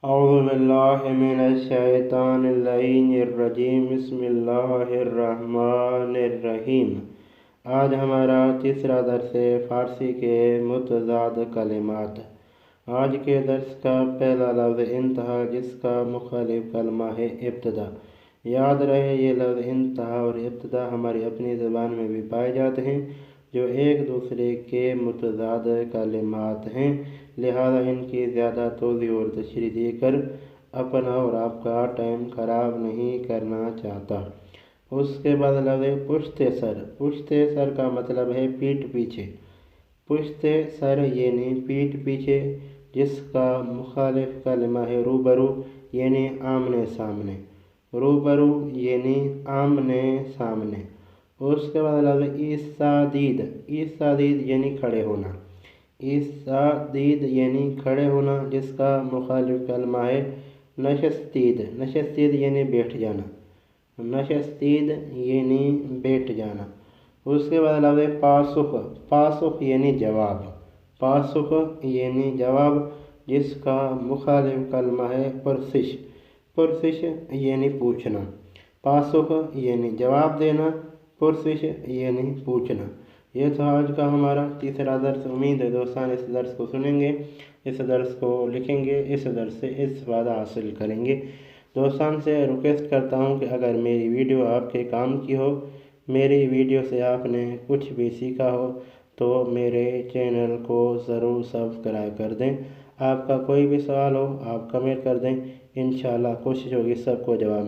اعوذ باللہ من الشیطان اللعین الرجیم بسم اللہ الرحمن الرحیم۔ آج ہمارا تیسرا درس ہے فارسی کے متضاد کلمات۔ آج کے درس کا پہلا لفظ انتہا، جس کا مخالف کلمہ ہے ابتدا۔ یاد رہے یہ لفظ انتہا اور ابتدا ہماری اپنی زبان میں بھی پائے جاتے ہیں، جو ایک دوسرے کے متضاد کلمات ہیں، لہذا ان کی زیادہ توضیح اور تشریح دے کر اپنا اور آپ کا ٹائم خراب نہیں کرنا چاہتا۔ اس کے بعد لفظ پشت سر۔ پشت سر کا مطلب ہے پیٹھ پیچھے۔ پشت سر یعنی پیٹھ پیچھے، جس کا مخالف کلمہ ہے روبرو یعنی آمنے سامنے۔ روبرو یعنی آمنے سامنے۔ اس کے بعد لفظ استادید۔ استادید یعنی کھڑے ہونا۔ استادید یعنی کھڑے ہونا، جس کا مخالف کلمہ ہے نشتید۔ نشتید یعنی بیٹھ جانا۔ نشتید یعنی بیٹھ جانا۔ اس کے بعد لفظ پاسخ۔ پاسخ یعنی جواب۔ پاسخ یعنی جواب، جس کا مخالف کلمہ ہے پرسش۔ پرسش یعنی پوچھنا۔ پاسخ یعنی جواب دینا، پرسش یعنی پوچھنا۔ یہ تو آج کا ہمارا تیسرا درس۔ امید ہے دوستان اس درس کو سنیں گے، اس درس کو لکھیں گے، اس درس سے استفادہ حاصل کریں گے۔ دوستان سے ریکویسٹ کرتا ہوں کہ اگر میری ویڈیو آپ کے کام کی ہو، میری ویڈیو سے آپ نے کچھ بھی سیکھا ہو، تو میرے چینل کو ضرور سبسکرائب کر دیں۔ آپ کا کوئی بھی سوال ہو آپ کمنٹ کر دیں، انشاءاللہ کوشش ہوگی سب کو جواب